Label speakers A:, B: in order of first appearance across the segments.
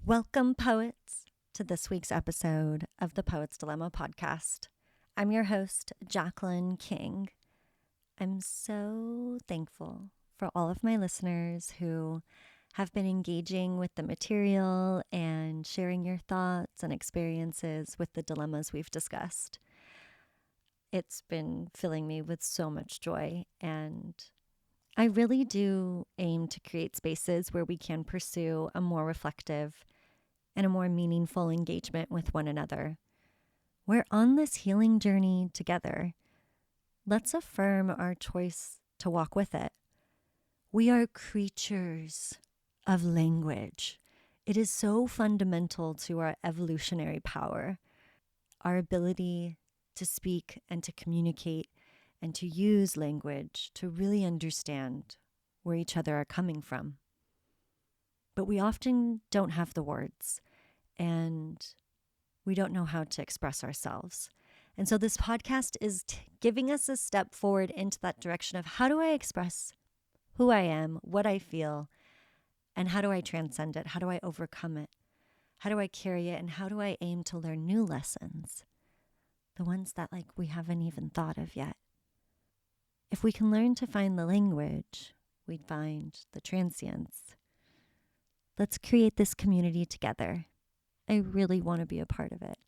A: Welcome, poets, to this week's episode of the Poet's Dilemma podcast. I'm your host, Jacqueline King. I'm so thankful for all of my listeners who have been engaging with the material and sharing your thoughts and experiences with the dilemmas we've discussed. It's been filling me with so much joy, and I really do aim to create spaces where we can pursue a more reflective and a more meaningful engagement with one another. We're on this healing journey together. Let's affirm our choice to walk with it. We are creatures of language. It is so fundamental to our evolutionary power, our ability to speak and to communicate and to use language to really understand where each other are coming from. But we often don't have the words, and we don't know how to express ourselves. And so this podcast is giving us a step forward into that direction of how do I express who I am, what I feel, and how do I transcend it? How do I overcome it? How do I carry it? And how do I aim to learn new lessons? The ones that we haven't even thought of yet. If we can learn to find the language, we'd find the transience. Let's create this community together. I really want to be a part of it.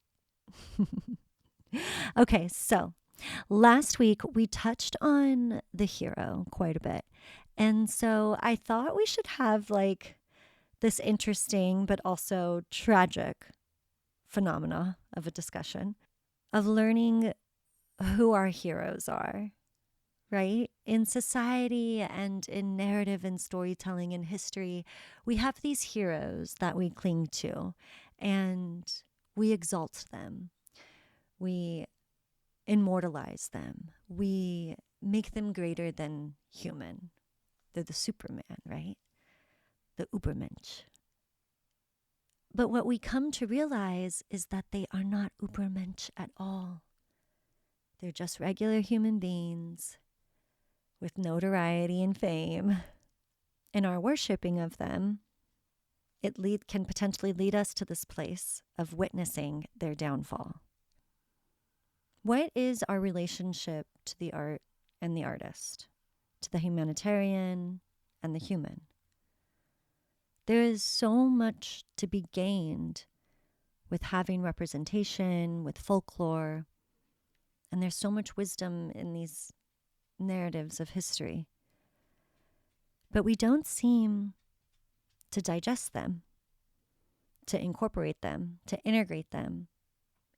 A: Okay, so last week we touched on the hero quite a bit. And so I thought we should have this interesting but also tragic phenomena of a discussion of learning who our heroes are, right? In society and in narrative and storytelling and history, we have these heroes that we cling to and we exalt them. We immortalize them. We make them greater than human. They're the Superman, right? The Übermensch. But what we come to realize is that they are not Übermensch at all. They're just regular human beings with notoriety and fame. And our worshiping of them, can potentially lead us to this place of witnessing their downfall. What is our relationship to the art and the artist, to the humanitarian and the human? There is so much to be gained with having representation, with folklore, and there's so much wisdom in these narratives of history. But we don't seem to digest them, to incorporate them, to integrate them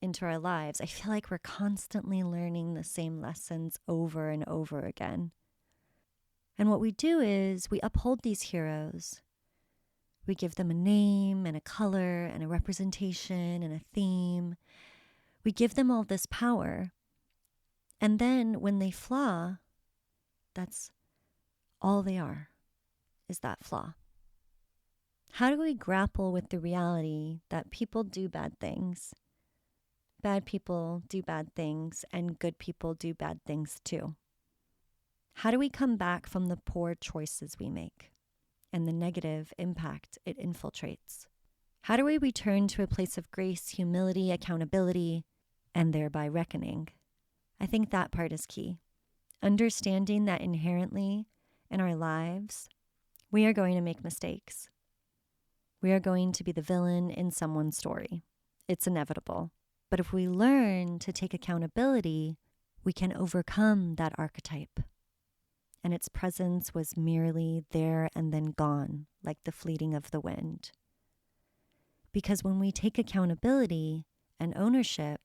A: into our lives. I feel like we're constantly learning the same lessons over and over again. And what we do is we uphold these heroes. We give them a name and a color and a representation and a theme. We give them all this power. And then when they flaw, that's all they are, is that flaw. How do we grapple with the reality that people do bad things? Bad people do bad things, and good people do bad things too. How do we come back from the poor choices we make and the negative impact it infiltrates? How do we return to a place of grace, humility, accountability, and thereby reckoning? I think that part is key. Understanding that inherently in our lives, we are going to make mistakes. We are going to be the villain in someone's story. It's inevitable. But if we learn to take accountability, we can overcome that archetype. And its presence was merely there and then gone, like the fleeting of the wind. Because when we take accountability and ownership,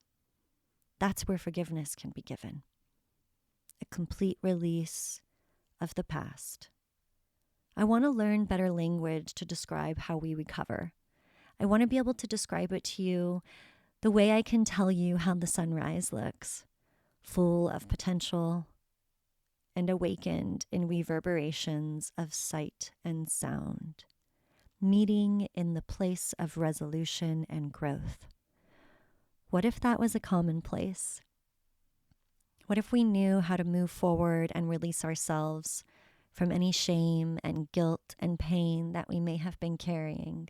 A: that's where forgiveness can be given. A complete release of the past. I want to learn better language to describe how we recover. I want to be able to describe it to you the way I can tell you how the sunrise looks, full of potential and awakened in reverberations of sight and sound, meeting in the place of resolution and growth. What if that was a commonplace? What if we knew how to move forward and release ourselves from any shame and guilt and pain that we may have been carrying?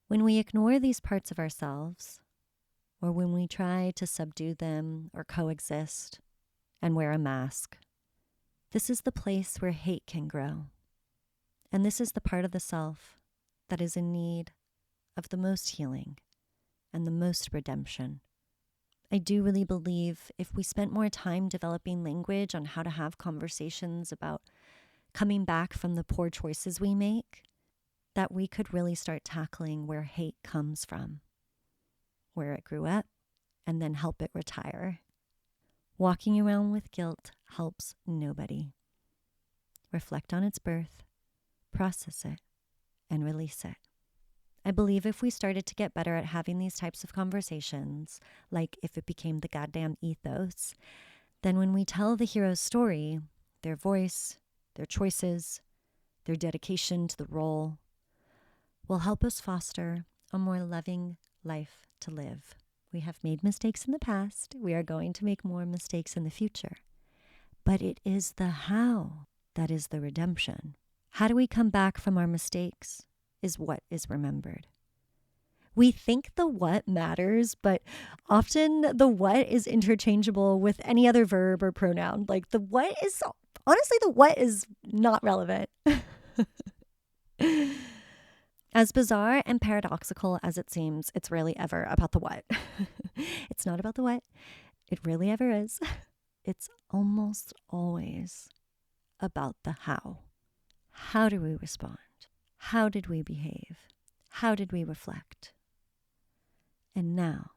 A: When we ignore these parts of ourselves, or when we try to subdue them or coexist and wear a mask, this is the place where hate can grow. And this is the part of the self that is in need of the most healing and the most redemption. I do really believe if we spent more time developing language on how to have conversations about coming back from the poor choices we make, that we could really start tackling where hate comes from, where it grew up, and then help it retire. Walking around with guilt helps nobody. Reflect on its birth, process it, and release it. I believe if we started to get better at having these types of conversations, like if it became the goddamn ethos, then when we tell the hero's story, their voice, their choices, their dedication to the role, will help us foster a more loving life to live. We have made mistakes in the past. We are going to make more mistakes in the future. But it is the how that is the redemption. How do we come back from our mistakes is what is remembered. We think the what matters, but often the what is interchangeable with any other verb or pronoun. Like the what is not relevant. As bizarre and paradoxical as it seems, it's rarely ever about the what. It's not about the what. It really ever is. It's almost always about the how. How do we respond? How did we behave? How did we reflect? And now,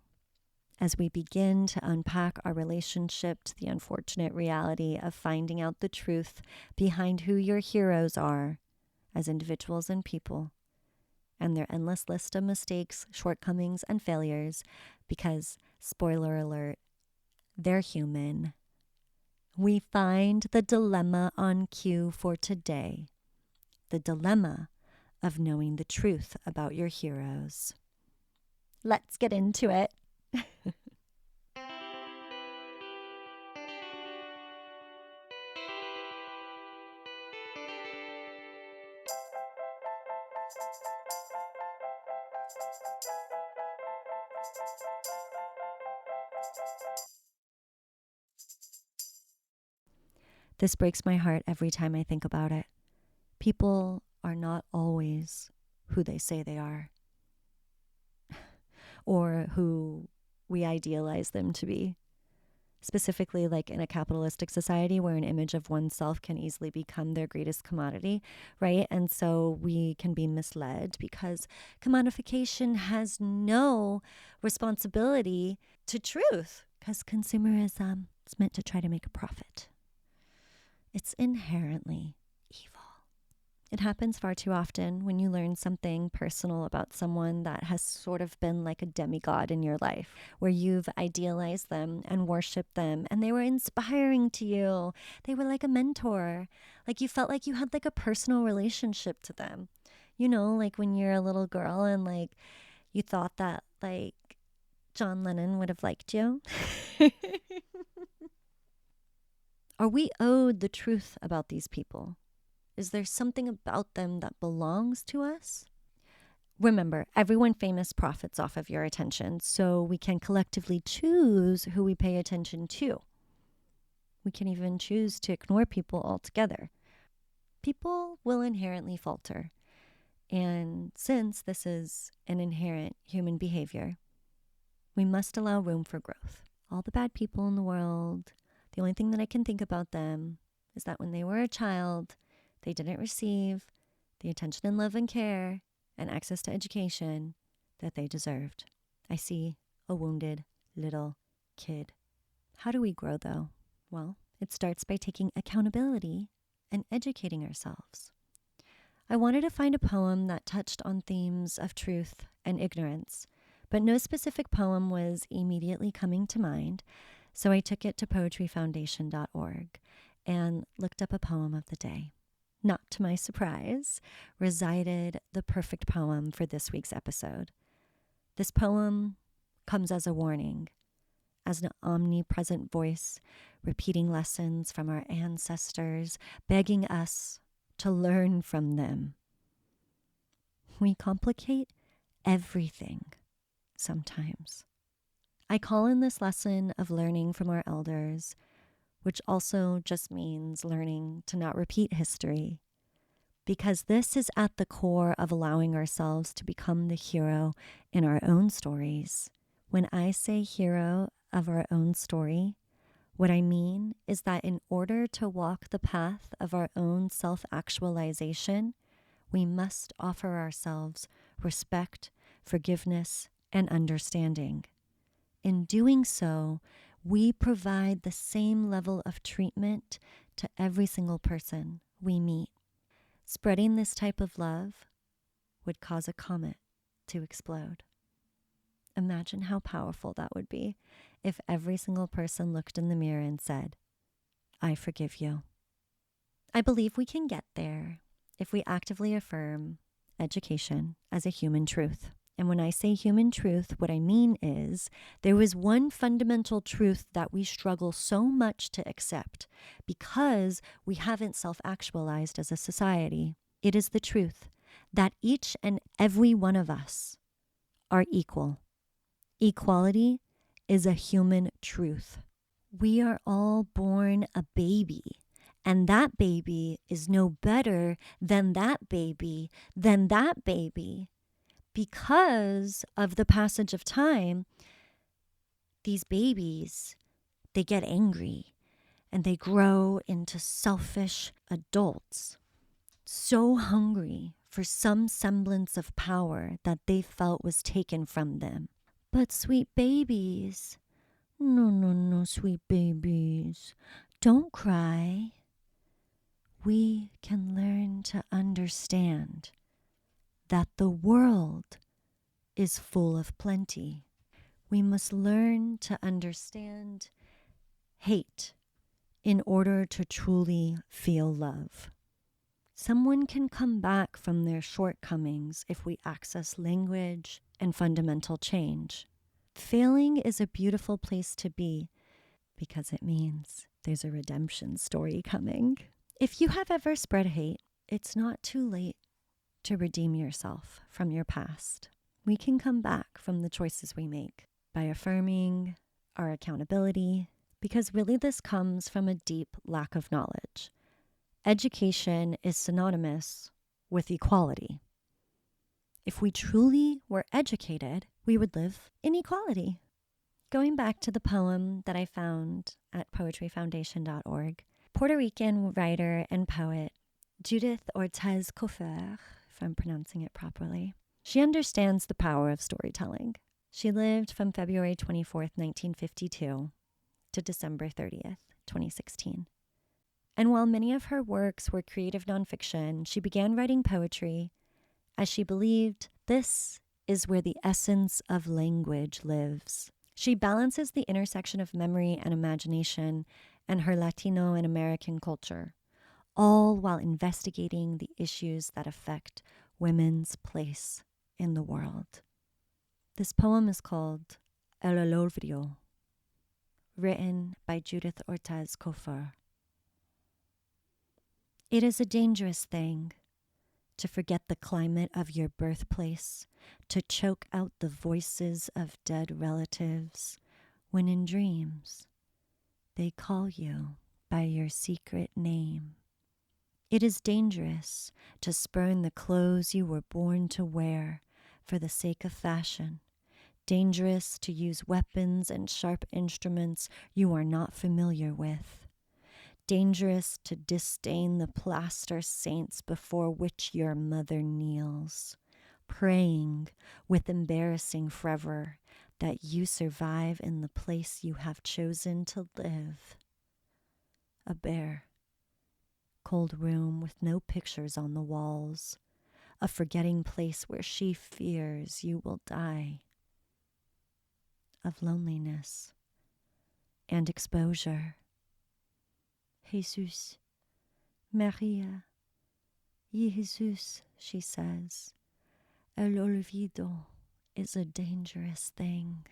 A: as we begin to unpack our relationship to the unfortunate reality of finding out the truth behind who your heroes are as individuals and people, and their endless list of mistakes, shortcomings, and failures, because, spoiler alert, they're human, we find the dilemma on cue for today. The dilemma of knowing the truth about your heroes. Let's get into it. This breaks my heart every time I think about it. People are not always who they say they are, or who we idealize them to be. Specifically, like in a capitalistic society where an image of oneself can easily become their greatest commodity, right? And so we can be misled because commodification has no responsibility to truth, because consumerism is meant to try to make a profit. It's inherently evil. It happens far too often when you learn something personal about someone that has sort of been like a demigod in your life, where you've idealized them and worshiped them, and they were inspiring to you. They were like a mentor. Like you felt like you had like a personal relationship to them. You know, like when you're a little girl and like you thought that like John Lennon would have liked you. Are we owed the truth about these people? Is there something about them that belongs to us? Remember, everyone famous profits off of your attention, so we can collectively choose who we pay attention to. We can even choose to ignore people altogether. People will inherently falter. And since this is an inherent human behavior, we must allow room for growth. All the bad people in the world, the only thing that I can think about them is that when they were a child, they didn't receive the attention and love and care and access to education that they deserved. I see a wounded little kid. How do we grow, though? Well, it starts by taking accountability and educating ourselves. I wanted to find a poem that touched on themes of truth and ignorance, but no specific poem was immediately coming to mind, so I took it to poetryfoundation.org and looked up a poem of the day. Not to my surprise, resided the perfect poem for this week's episode. This poem comes as a warning as an omnipresent voice, repeating lessons from our ancestors, begging us to learn from them. We complicate everything sometimes. I call in this lesson of learning from our elders, which also just means learning to not repeat history, because this is at the core of allowing ourselves to become the hero in our own stories. When I say hero of our own story, what I mean is that in order to walk the path of our own self-actualization, we must offer ourselves respect, forgiveness, and understanding. In doing so, we provide the same level of treatment to every single person we meet. Spreading this type of love would cause a comet to explode. Imagine how powerful that would be if every single person looked in the mirror and said, I forgive you. I believe we can get there if we actively affirm education as a human truth. And when I say human truth, what I mean is there is one fundamental truth that we struggle so much to accept because we haven't self-actualized as a society. It is the truth that each and every one of us are equal. Equality is a human truth. We are all born a baby, and that baby is no better than that baby, Because of the passage of time, these babies, they get angry and they grow into selfish adults, so hungry for some semblance of power that they felt was taken from them. But sweet babies, no, sweet babies, don't cry. We can learn to understand that the world is full of plenty. We must learn to understand hate in order to truly feel love. Someone can come back from their shortcomings if we access language and fundamental change. Failing is a beautiful place to be because it means there's a redemption story coming. If you have ever spread hate, it's not too late to redeem yourself from your past. We can come back from the choices we make by affirming our accountability, because really this comes from a deep lack of knowledge. Education is synonymous with equality. If we truly were educated, we would live in equality. Going back to the poem that I found at poetryfoundation.org, Puerto Rican writer and poet Judith Ortiz Cofer, if I'm pronouncing it properly, she understands the power of storytelling. She lived from February 24th, 1952 to December 30th, 2016. And while many of her works were creative nonfiction, she began writing poetry as she believed this is where the essence of language lives. She balances the intersection of memory and imagination and her Latino and American culture, all while investigating the issues that affect women's place in the world. This poem is called El Olvido, written by Judith Ortiz Cofer. It is a dangerous thing to forget the climate of your birthplace, to choke out the voices of dead relatives, when in dreams they call you by your secret name. It is dangerous to spurn the clothes you were born to wear for the sake of fashion, dangerous to use weapons and sharp instruments you are not familiar with, dangerous to disdain the plaster saints before which your mother kneels, praying with embarrassing fervor that you survive in the place you have chosen to live. A bare, cold room with no pictures on the walls, a forgetting place where she fears you will die of loneliness and exposure. Jesus, Maria, Jesus, she says, el olvido is a dangerous thing.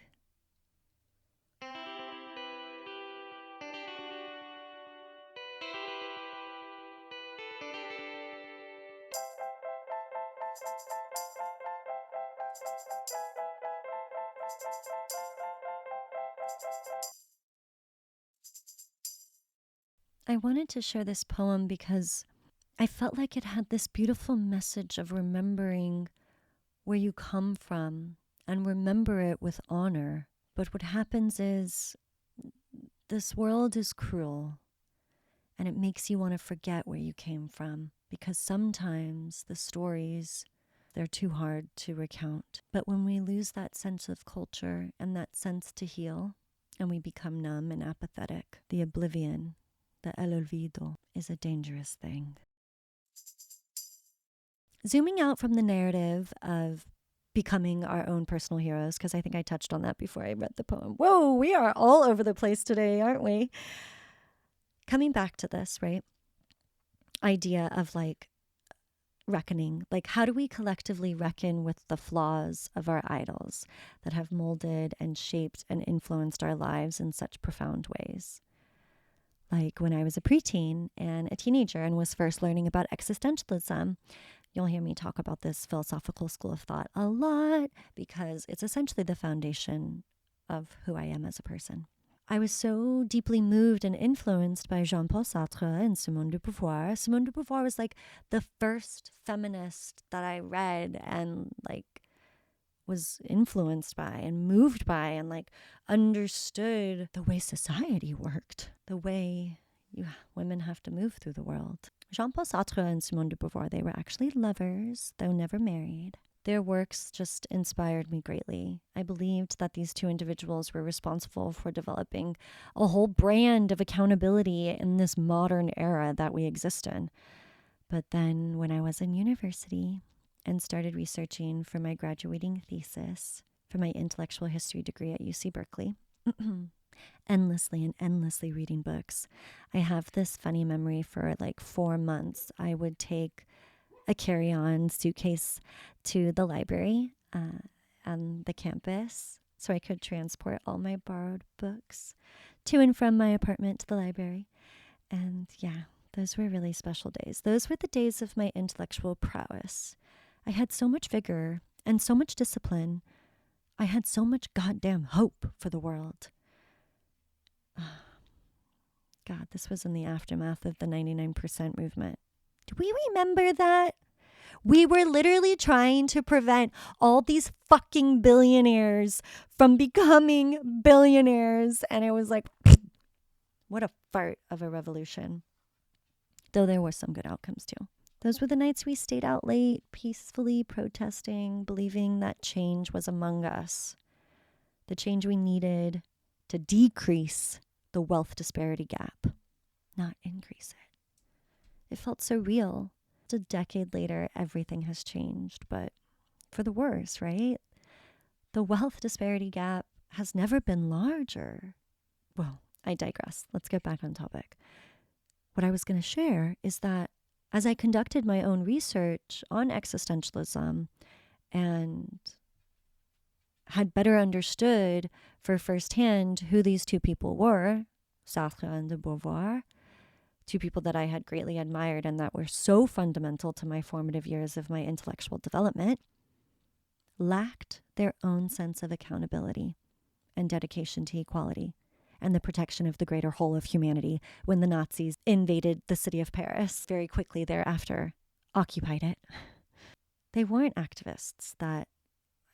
A: I wanted to share this poem because I felt like it had this beautiful message of remembering where you come from and remember it with honor. But what happens is this world is cruel and it makes you want to forget where you came from because sometimes the stories, they're too hard to recount. But when we lose that sense of culture and that sense to heal and we become numb and apathetic, the oblivion, the el olvido, is a dangerous thing. Zooming out from the narrative of becoming our own personal heroes, because I think I touched on that before I read the poem. Whoa, we are all over the place today, aren't we? Coming back to this, right? Idea of like reckoning. Like, how do we collectively reckon with the flaws of our idols that have molded and shaped and influenced our lives in such profound ways? Like when I was a preteen and a teenager and was first learning about existentialism, you'll hear me talk about this philosophical school of thought a lot because it's essentially the foundation of who I am as a person. I was so deeply moved and influenced by Jean-Paul Sartre and Simone de Beauvoir. Simone de Beauvoir was like the first feminist that I read and like was influenced by and moved by and like understood the way society worked, the way women have to move through the world. Jean-Paul Sartre and Simone de Beauvoir, they were actually lovers, though never married. Their works just inspired me greatly. I believed that these two individuals were responsible for developing a whole brand of accountability in this modern era that we exist in. But then when I was in university and started researching for my graduating thesis for my intellectual history degree at UC Berkeley, endlessly reading books. I have this funny memory for like 4 months. I would take a carry-on suitcase to the library on the campus so I could transport all my borrowed books to and from my apartment to the library. And yeah, those were really special days. Those were the days of my intellectual prowess. I had so much vigor and so much discipline. I had so much goddamn hope for the world. God, this was in the aftermath of the 99% movement. Do we remember that? We were literally trying to prevent all these fucking billionaires from becoming billionaires. And it was like, what a fart of a revolution. Though there were some good outcomes too. Those were the nights we stayed out late, peacefully protesting, believing that change was among us. The change we needed to decrease the wealth disparity gap, not increase it. It felt so real. A decade later, everything has changed, but for the worse, right? The wealth disparity gap has never been larger. Well, I digress. Let's get back on topic. What I was going to share is that as I conducted my own research on existentialism and had better understood for firsthand who these two people were, Sartre and de Beauvoir, two people that I had greatly admired and that were so fundamental to my formative years of my intellectual development, lacked their own sense of accountability and dedication to equality and the protection of the greater whole of humanity when the Nazis invaded the city of Paris very quickly thereafter, occupied it. They weren't activists that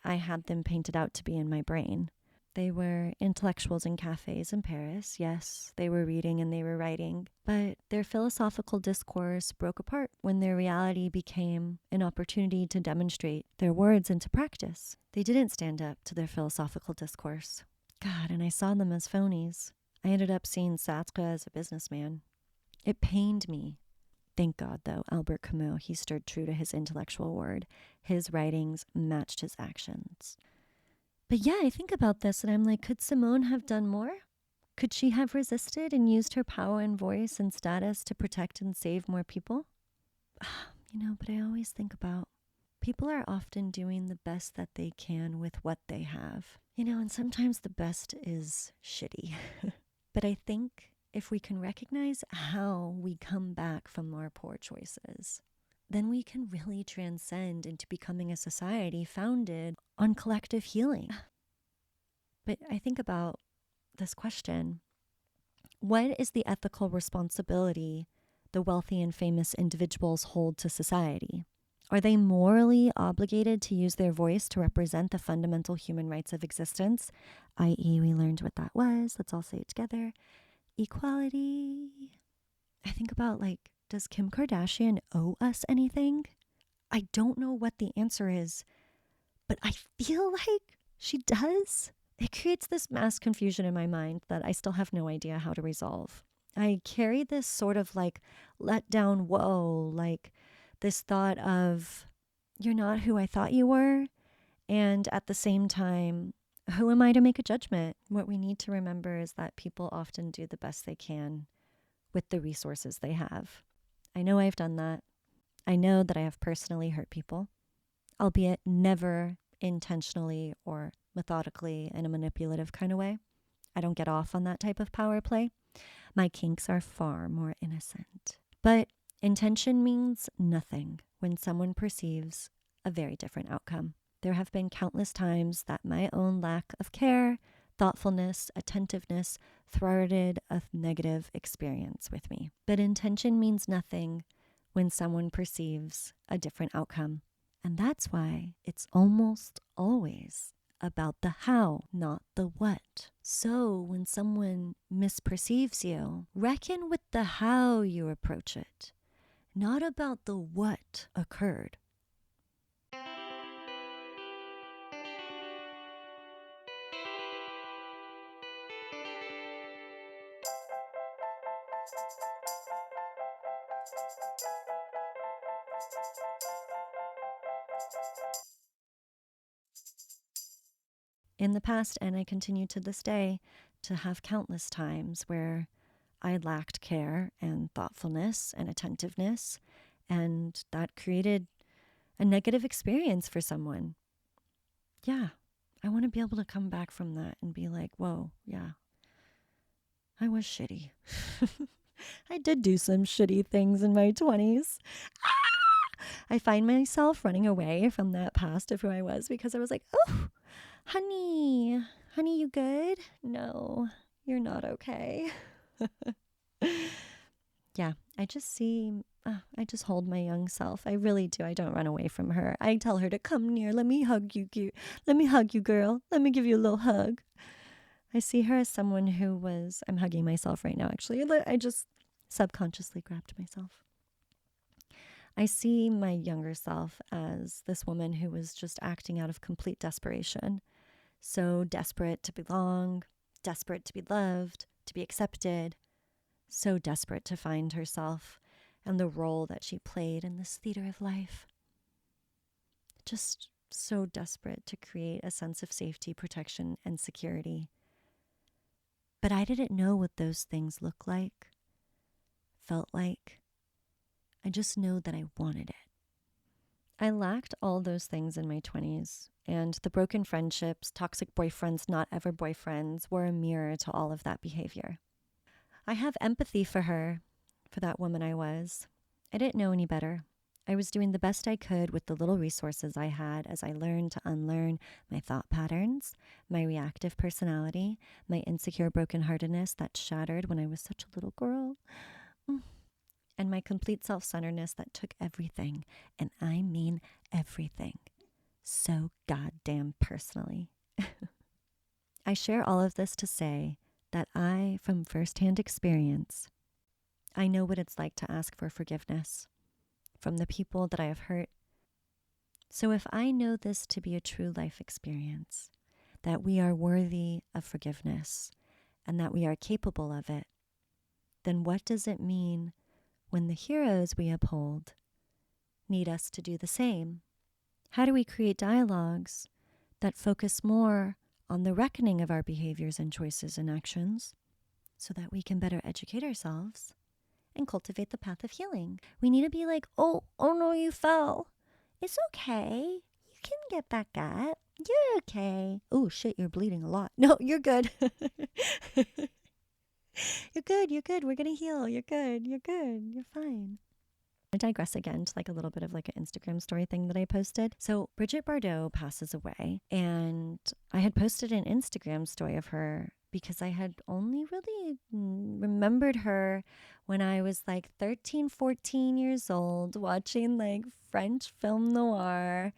A: I had them painted out to be in my brain. They were intellectuals in cafes in Paris. Yes, they were reading and they were writing, but their philosophical discourse broke apart when their reality became an opportunity to demonstrate their words into practice. They didn't stand up to their philosophical discourse. God, and I saw them as phonies. I ended up seeing Sartre as a businessman. It pained me. Thank God, though, Albert Camus, he stood true to his intellectual word. His writings matched his actions. But yeah, I think about this and I'm like, could Simone have done more? Could she have resisted and used her power and voice and status to protect and save more people? But I always think about people are often doing the best that they can with what they have. And sometimes the best is shitty. But I think if we can recognize how we come back from our poor choices, then we can really transcend into becoming a society founded on collective healing. But I think about this question: what is the ethical responsibility the wealthy and famous individuals hold to society? Are they morally obligated to use their voice to represent the fundamental human rights of existence? I.e., we learned what that was. Let's all say it together. Equality. I think about, like, does Kim Kardashian owe us anything? I don't know what the answer is, but I feel like she does. It creates this mass confusion in my mind that I still have no idea how to resolve. I carry this sort of like let down, whoa, like this thought of, you're not who I thought you were. And at the same time, who am I to make a judgment? What we need to remember is that people often do the best they can with the resources they have. I know I've done that. I know that I have personally hurt people, albeit never intentionally or methodically in a manipulative kind of way. I don't get off on that type of power play. My kinks are far more innocent. But intention means nothing when someone perceives a very different outcome. There have been countless times that my own lack of care, thoughtfulness, attentiveness thwarted a negative experience with me. But intention means nothing when someone perceives a different outcome. And that's why it's almost always about the how, not the what. So when someone misperceives you, reckon with the how you approach it, not about the what occurred. In the past, and I continue to this day, to have countless times where I lacked care and thoughtfulness and attentiveness, and that created a negative experience for someone. Yeah, I want to be able to come back from that and be like, whoa, yeah, I was shitty. I did do some shitty things in my 20s. I find myself running away from that past of who I was because I was like, oh, honey, you good? No, you're not okay. Yeah, I just hold my young self. I really do. I don't run away from her. I tell her to come near. Let me hug you, Let me hug you, girl. Let me give you a little hug. I see her as someone who was, I'm hugging myself right now, actually. I just subconsciously grabbed myself. I see my younger self as this woman who was just acting out of complete desperation. So desperate to belong, desperate to be loved, to be accepted, so desperate to find herself and the role that she played in this theater of life. Just so desperate to create a sense of safety, protection, and security. But I didn't know what those things looked like, felt like. I just know that I wanted it. I lacked all those things in my 20s, and the broken friendships, toxic boyfriends, not ever boyfriends, were a mirror to all of that behavior. I have empathy for her, for that woman I was. I didn't know any better. I was doing the best I could with the little resources I had as I learned to unlearn my thought patterns, my reactive personality, my insecure brokenheartedness that shattered when I was such a little girl, and my complete self-centeredness that took everything, and I mean everything, so goddamn personally. I share all of this to say that I, from firsthand experience, I know what it's like to ask for forgiveness from the people that I have hurt. So if I know this to be a true life experience, that we are worthy of forgiveness and that we are capable of it, then what does it mean when the heroes we uphold need us to do the same? How do we create dialogues that focus more on the reckoning of our behaviors and choices and actions so that we can better educate ourselves and cultivate the path of healing? We need to be like, oh no, you fell. It's okay. You can get back up. You're okay. Oh shit, you're bleeding a lot. No, you're good. You're good. We're going to heal. You're good. You're fine. I digress again to like a little bit of like an Instagram story thing that I posted. So Bridget Bardot passes away, and I had posted an Instagram story of her because I had only really remembered her when I was like 13, 14 years old watching like French film noir,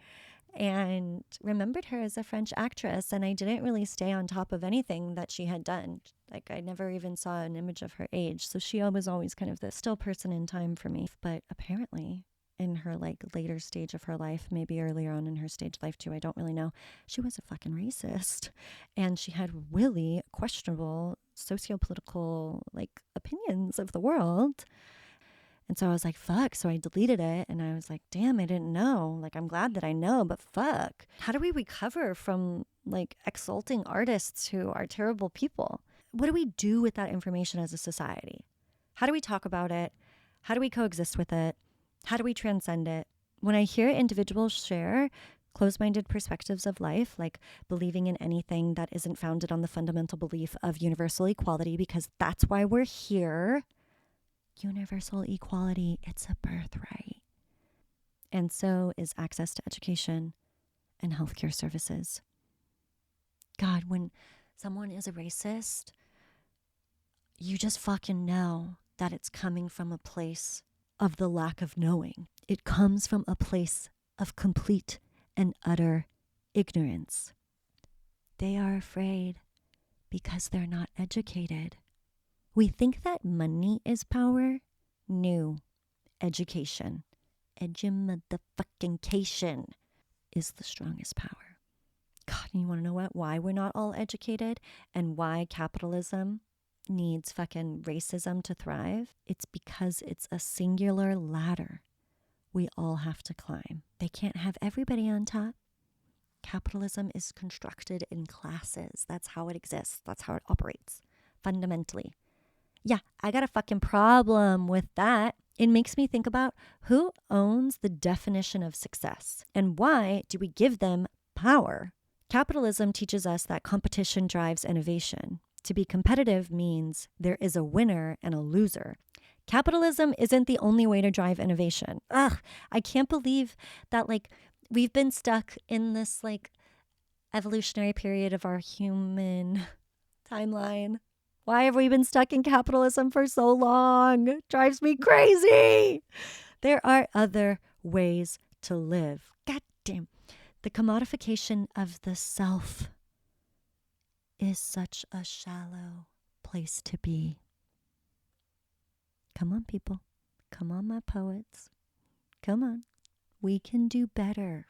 A: and remembered her as a French actress. And I didn't really stay on top of anything that she had done. Like I never even saw an image of her age. So she was always kind of the still person in time for me. But apparently in her like later stage of her life, maybe earlier on in her stage of life too, I don't really know, she was a fucking racist. And she had really questionable socio-political like opinions of the world. And so I was like, fuck. So I deleted it, and I was like, damn, I didn't know. Like, I'm glad that I know, but fuck. How do we recover from like exalting artists who are terrible people? What do we do with that information as a society? How do we talk about it? How do we coexist with it? How do we transcend it? When I hear individuals share closed-minded perspectives of life, like believing in anything that isn't founded on the fundamental belief of universal equality, because that's why we're here. Universal equality, it's a birthright. And so is access to education and healthcare services. God, when someone is a racist, you just fucking know that it's coming from a place of the lack of knowing. It comes from a place of complete and utter ignorance. They are afraid because they're not educated. We think that money is power. No. Education. Edu-motherfucking-cation is the strongest power. God, and you want to know what? Why we're not all educated and why capitalism needs fucking racism to thrive? It's because it's a singular ladder we all have to climb. They can't have everybody on top. Capitalism is constructed in classes. That's how it exists. That's how it operates fundamentally. Yeah, I got a fucking problem with that. It makes me think about who owns the definition of success and why do we give them power? Capitalism teaches us that competition drives innovation. To be competitive means there is a winner and a loser. Capitalism isn't the only way to drive innovation. Ugh, I can't believe that like we've been stuck in this like evolutionary period of our human timeline. Why have we been stuck in capitalism for so long? It drives me crazy. There are other ways to live. God damn. The commodification of the self is such a shallow place to be. Come on, people. Come on, my poets. Come on. We can do better.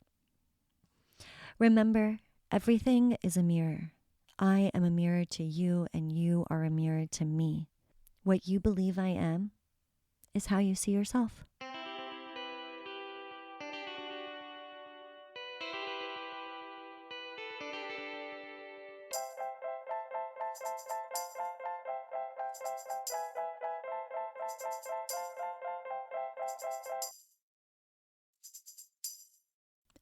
A: Remember, everything is a mirror. I am a mirror to you, and you are a mirror to me. What you believe I am is how you see yourself.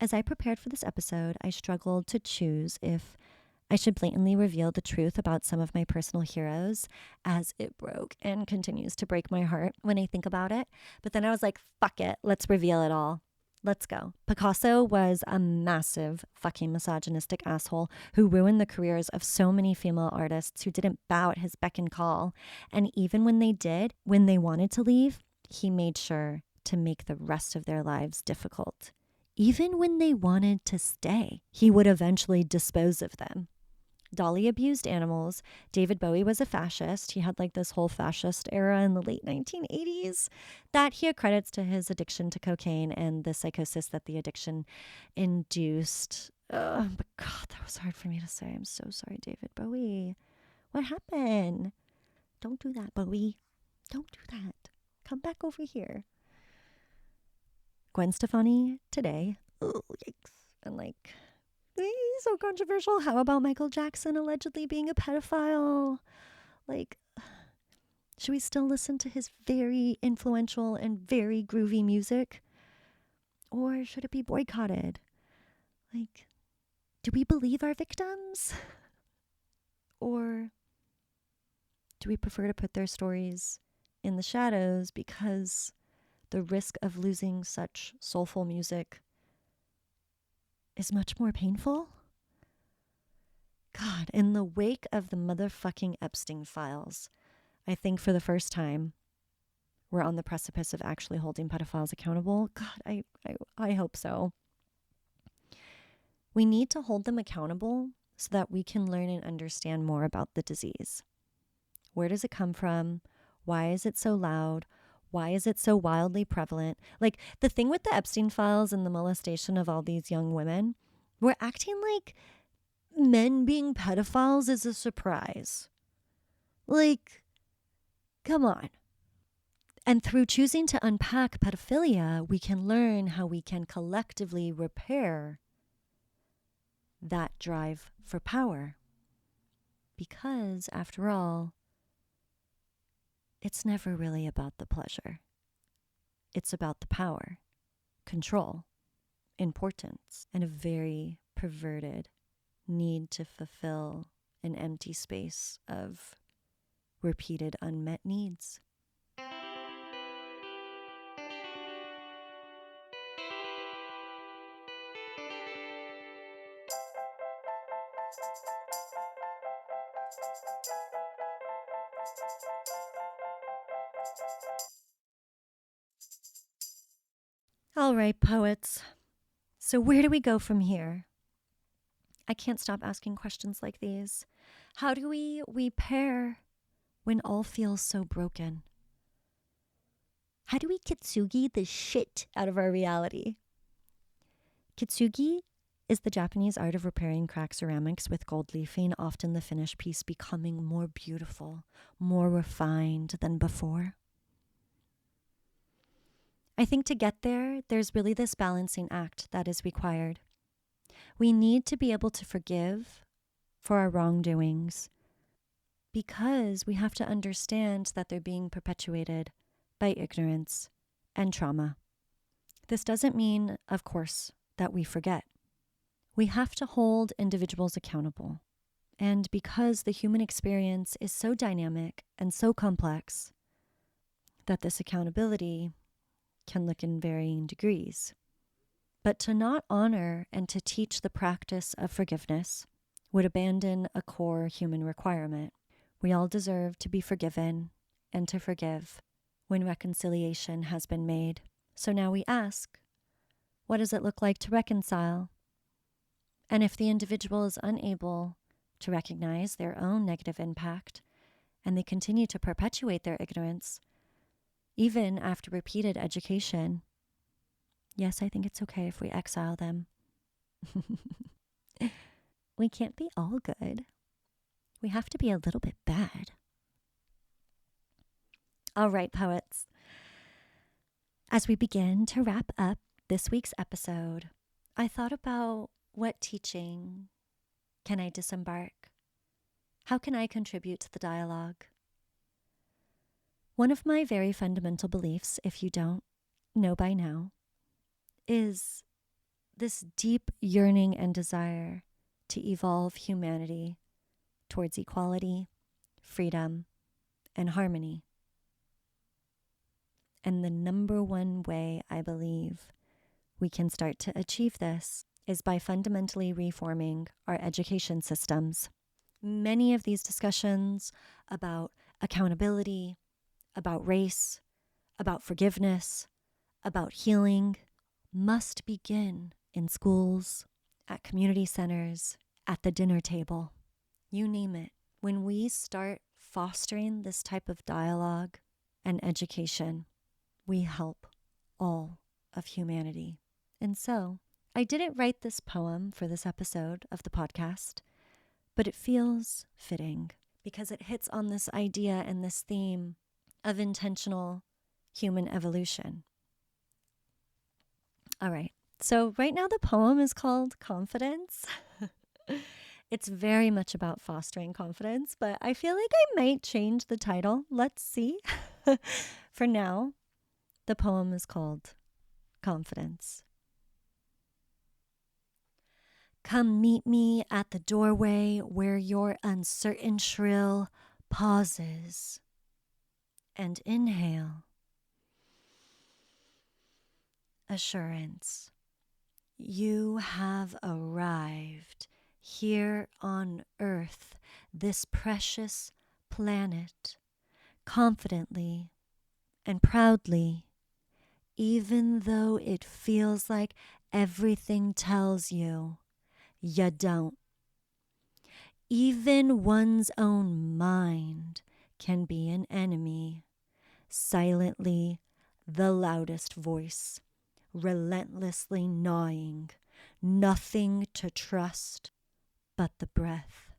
A: As I prepared for this episode, I struggled to choose if I should blatantly reveal the truth about some of my personal heroes, as it broke and continues to break my heart when I think about it. But then I was like, fuck it, let's reveal it all. Let's go. Picasso was a massive fucking misogynistic asshole who ruined the careers of so many female artists who didn't bow at his beck and call. And even when they did, when they wanted to leave, he made sure to make the rest of their lives difficult. Even when they wanted to stay, he would eventually dispose of them. Dolly abused animals. David Bowie was a fascist. He had like this whole fascist era in the late 1980s that he accredits to his addiction to cocaine and the psychosis that the addiction induced. But God, that was hard for me to say. I'm so sorry, David Bowie. What happened? Don't do that, Bowie. Don't do that. Come back over here. Gwen Stefani today. Oh, yikes. And like, so controversial. How about Michael Jackson allegedly being a pedophile? Like, should we still listen to his very influential and very groovy music? Or should it be boycotted? Like, do we believe our victims? Or do we prefer to put their stories in the shadows because the risk of losing such soulful music is much more painful. God, in the wake of the motherfucking Epstein files, I think for the first time, we're on the precipice of actually holding pedophiles accountable. God, I hope so. We need to hold them accountable so that we can learn and understand more about the disease. Where does it come from? Why is it so loud? Why is it so wildly prevalent? Like the thing with the Epstein files and the molestation of all these young women, we're acting like men being pedophiles is a surprise. Like, come on. And through choosing to unpack pedophilia, we can learn how we can collectively repair that drive for power. Because, after all, it's never really about the pleasure. It's about the power, control, importance, and a very perverted need to fulfill an empty space of repeated unmet needs. All right, poets. So where do we go from here? I can't stop asking questions like these. How do we pair when all feels so broken? How do we kitsugi the shit out of our reality? Kitsugi is the Japanese art of repairing cracked ceramics with gold leafing, often the finished piece becoming more beautiful, more refined than before. I think to get there, there's really this balancing act that is required. We need to be able to forgive for our wrongdoings because we have to understand that they're being perpetuated by ignorance and trauma. This doesn't mean, of course, that we forget. We have to hold individuals accountable. And because the human experience is so dynamic and so complex, that this accountability can look in varying degrees. But to not honor and to teach the practice of forgiveness would abandon a core human requirement. We all deserve to be forgiven and to forgive when reconciliation has been made. So now we ask, what does it look like to reconcile? And if the individual is unable to recognize their own negative impact and they continue to perpetuate their ignorance, even after repeated education, yes, I think it's okay if we exile them. We can't be all good. We have to be a little bit bad. All right, poets. As we begin to wrap up this week's episode, I thought about what teaching can I disembark? How can I contribute to the dialogue? One of my very fundamental beliefs, if you don't know by now, is this deep yearning and desire to evolve humanity towards equality, freedom, and harmony. And the number one way I believe we can start to achieve this is by fundamentally reforming our education systems. Many of these discussions about accountability, about race, about forgiveness, about healing must begin in schools, at community centers, at the dinner table, you name it. When we start fostering this type of dialogue and education, we help all of humanity. And so, I didn't write this poem for this episode of the podcast, but it feels fitting because it hits on this idea and this theme of intentional human evolution. All right. So right now the poem is called Confidence. It's very much about fostering confidence, but I feel like I might change the title. Let's see. For now, the poem is called Confidence. Come meet me at the doorway where your uncertain shrill pauses and inhale. assurance. You have arrived here on Earth, this precious planet, confidently and proudly, even though it feels like everything tells you don't. Even one's own mind can be an enemy. Silently, the loudest voice, relentlessly gnawing, nothing to trust but the breath.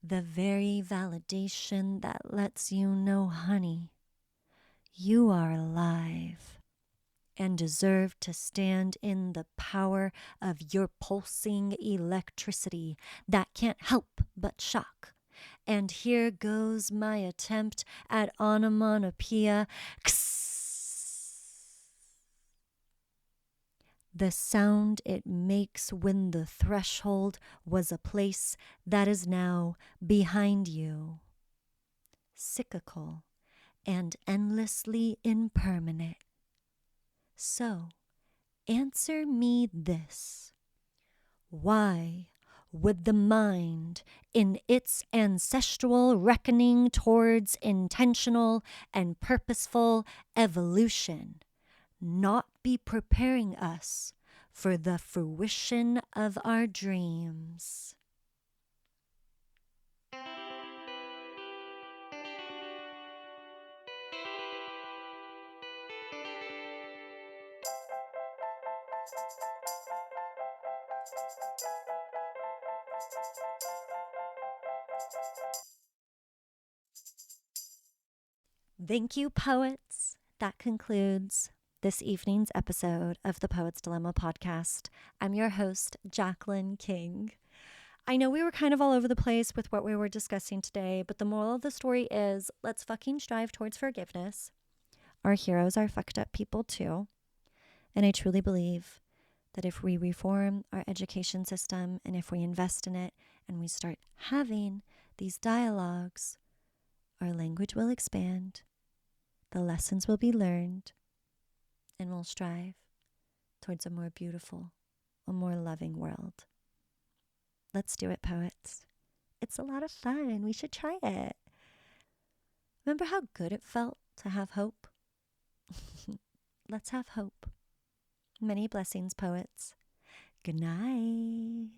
A: The very validation that lets you know, honey, you are alive and deserve to stand in the power of your pulsing electricity that can't help but shock. And here goes my attempt at onomatopoeia. The sound it makes when the threshold was a place that is now behind you. Cyclical and endlessly impermanent. So, answer me this. Why would the mind, in its ancestral reckoning towards intentional and purposeful evolution, not be preparing us for the fruition of our dreams? Thank you, poets. That concludes this evening's episode of the Poet's Dilemma podcast. I'm your host, Jacqueline King. I know we were kind of all over the place with what we were discussing today, but the moral of the story is let's fucking strive towards forgiveness. Our heroes are fucked up people too. And I truly believe that if we reform our education system and if we invest in it and we start having these dialogues, our language will expand, the lessons will be learned, and we'll strive towards a more beautiful, a more loving world. Let's do it, poets. It's a lot of fun. We should try it. Remember how good it felt to have hope? Let's have hope. Many blessings, poets. Good night.